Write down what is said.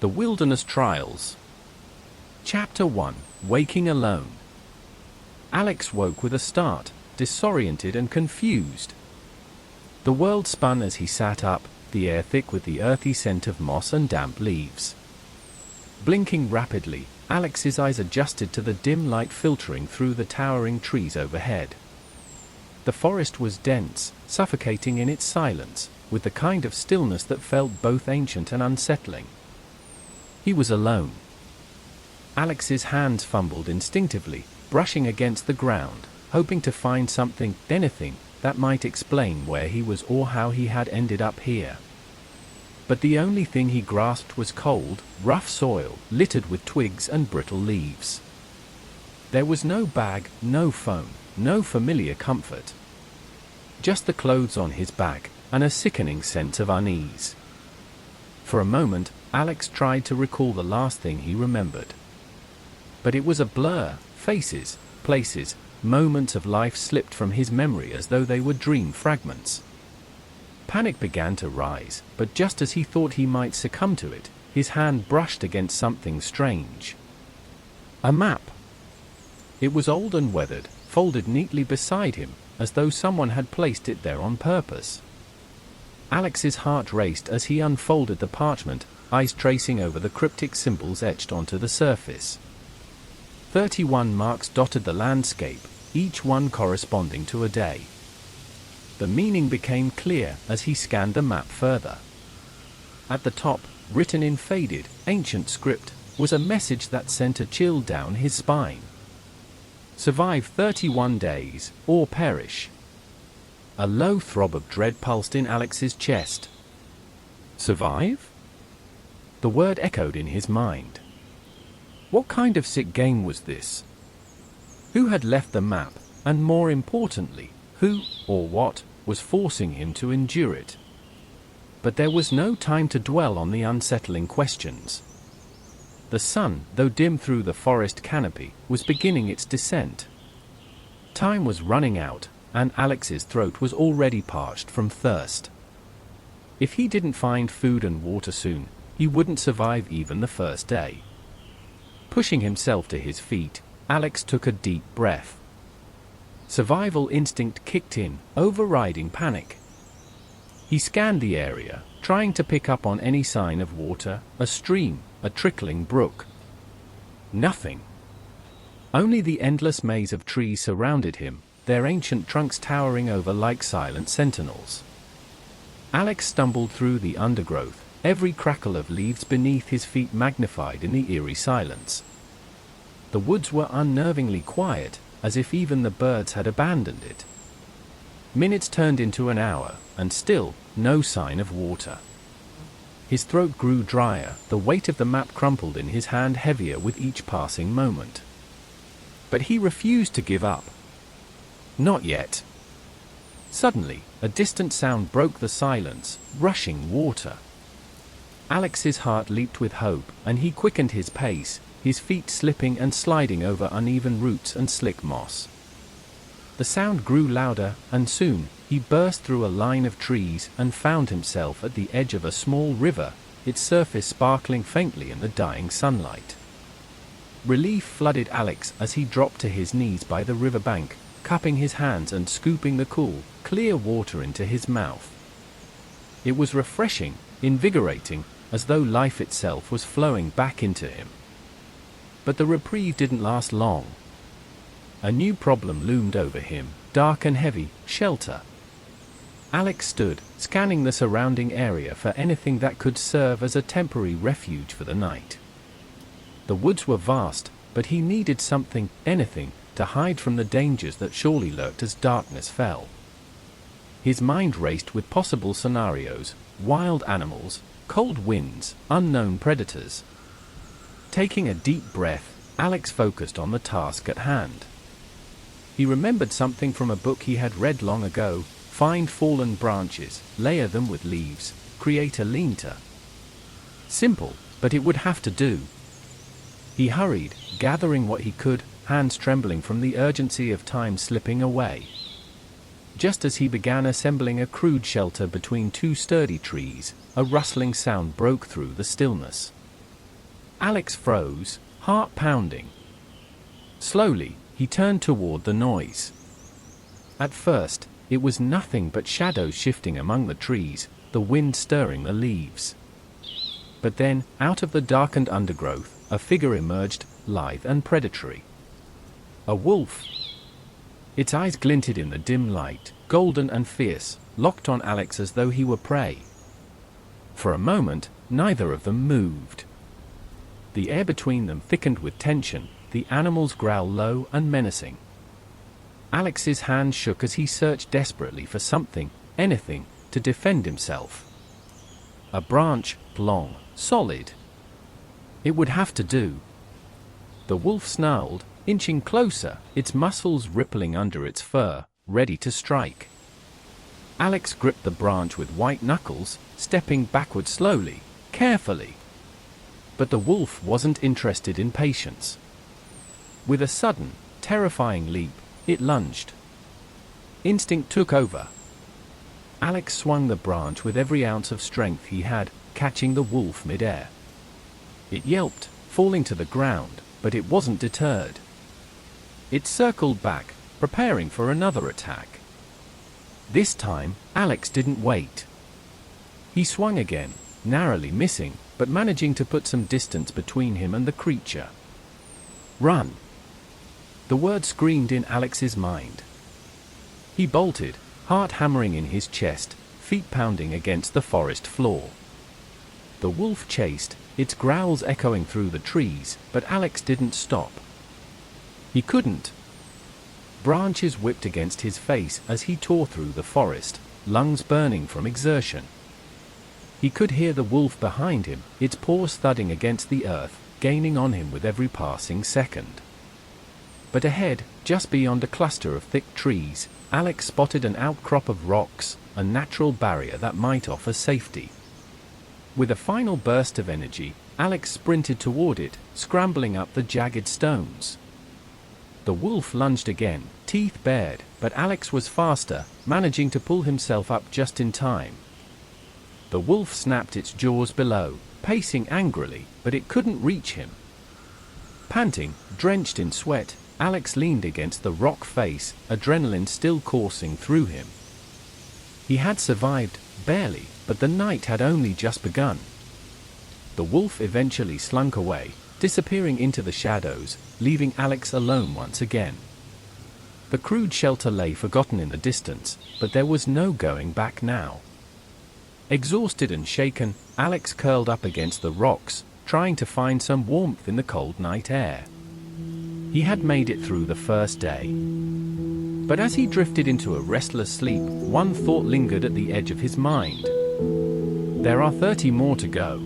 The Wilderness Trials. Chapter 1. Waking Alone. Alex woke with a start, disoriented and confused. The world spun as he sat up, the air thick with the earthy scent of moss and damp leaves. Blinking rapidly, Alex's eyes adjusted to the dim light filtering through the towering trees overhead. The forest was dense, suffocating in its silence, with the kind of stillness that felt both ancient and unsettling. He was alone. Alex's hands fumbled instinctively, brushing against the ground, hoping to find something, anything, that might explain where he was or how he had ended up here. But the only thing he grasped was cold, rough soil, littered with twigs and brittle leaves. There was no bag, no phone, no familiar comfort. Just the clothes on his back, and a sickening sense of unease. For a moment, Alex tried to recall the last thing he remembered. But it was a blur. Faces, places, moments of life slipped from his memory as though they were dream fragments. Panic began to rise, but just as he thought he might succumb to it, his hand brushed against something strange. A map. It was old and weathered, folded neatly beside him, as though someone had placed it there on purpose. Alex's heart raced as he unfolded the parchment, eyes tracing over the cryptic symbols etched onto the surface. 31 marks dotted the landscape, each one corresponding to a day. The meaning became clear as he scanned the map further. At the top, written in faded, ancient script, was a message that sent a chill down his spine. Survive 31 days, or perish. A low throb of dread pulsed in Alex's chest. Survive? The word echoed in his mind. What kind of sick game was this? Who had left the map, and more importantly, who, or what, was forcing him to endure it? But there was no time to dwell on the unsettling questions. The sun, though dim through the forest canopy, was beginning its descent. Time was running out, and Alex's throat was already parched from thirst. If he didn't find food and water soon, he wouldn't survive even the first day. Pushing himself to his feet, Alex took a deep breath. Survival instinct kicked in, overriding panic. He scanned the area, trying to pick up on any sign of water, a stream, a trickling brook. Nothing. Only the endless maze of trees surrounded him, their ancient trunks towering over like silent sentinels. Alex stumbled through the undergrowth, every crackle of leaves beneath his feet magnified in the eerie silence. The woods were unnervingly quiet, as if even the birds had abandoned it. Minutes turned into an hour, and still, no sign of water. His throat grew drier, the weight of the map crumpled in his hand heavier with each passing moment. But he refused to give up. Not yet. Suddenly, a distant sound broke the silence, rushing water. Alex's heart leaped with hope, and he quickened his pace, his feet slipping and sliding over uneven roots and slick moss. The sound grew louder, and soon, he burst through a line of trees and found himself at the edge of a small river, its surface sparkling faintly in the dying sunlight. Relief flooded Alex as he dropped to his knees by the riverbank, cupping his hands and scooping the cool, clear water into his mouth. It was refreshing, invigorating, as though life itself was flowing back into him. But the reprieve didn't last long. A new problem loomed over him, dark and heavy: shelter. Alex stood, scanning the surrounding area for anything that could serve as a temporary refuge for the night. The woods were vast, but he needed something, anything, to hide from the dangers that surely lurked as darkness fell. His mind raced with possible scenarios: wild animals, cold winds, unknown predators. Taking a deep breath, Alex focused on the task at hand. He remembered something from a book he had read long ago: find fallen branches, layer them with leaves, create a lean-to. Simple, but it would have to do. He hurried, gathering what he could, hands trembling from the urgency of time slipping away. Just as he began assembling a crude shelter between two sturdy trees, a rustling sound broke through the stillness. Alex froze, heart pounding. Slowly, he turned toward the noise. At first, it was nothing but shadows shifting among the trees, the wind stirring the leaves. But then, out of the darkened undergrowth, a figure emerged, lithe and predatory. A wolf. Its eyes glinted in the dim light, golden and fierce, locked on Alex as though he were prey. For a moment, neither of them moved. The air between them thickened with tension, the animal's growl low and menacing. Alex's hand shook as he searched desperately for something, anything, to defend himself. A branch, long, solid. It would have to do. The wolf snarled, inching closer, its muscles rippling under its fur, ready to strike. Alex gripped the branch with white knuckles, stepping backward slowly, carefully. But the wolf wasn't interested in patience. With a sudden, terrifying leap, it lunged. Instinct took over. Alex swung the branch with every ounce of strength he had, catching the wolf mid-air. It yelped, falling to the ground, but it wasn't deterred. It circled back, preparing for another attack. This time, Alex didn't wait. He swung again, narrowly missing, but managing to put some distance between him and the creature. Run! The word screamed in Alex's mind. He bolted, heart hammering in his chest, feet pounding against the forest floor. The wolf chased, its growls echoing through the trees, but Alex didn't stop. He couldn't. Branches whipped against his face as he tore through the forest, lungs burning from exertion. He could hear the wolf behind him, its paws thudding against the earth, gaining on him with every passing second. But ahead, just beyond a cluster of thick trees, Alex spotted an outcrop of rocks, a natural barrier that might offer safety. With a final burst of energy, Alex sprinted toward it, scrambling up the jagged stones. The wolf lunged again, teeth bared, but Alex was faster, managing to pull himself up just in time. The wolf snapped its jaws below, pacing angrily, but it couldn't reach him. Panting, drenched in sweat, Alex leaned against the rock face, adrenaline still coursing through him. He had survived, barely, but the night had only just begun. The wolf eventually slunk away, disappearing into the shadows, leaving Alex alone once again. The crude shelter lay forgotten in the distance, but there was no going back now. Exhausted and shaken, Alex curled up against the rocks, trying to find some warmth in the cold night air. He had made it through the first day. But as he drifted into a restless sleep, one thought lingered at the edge of his mind. There are 30 more to go.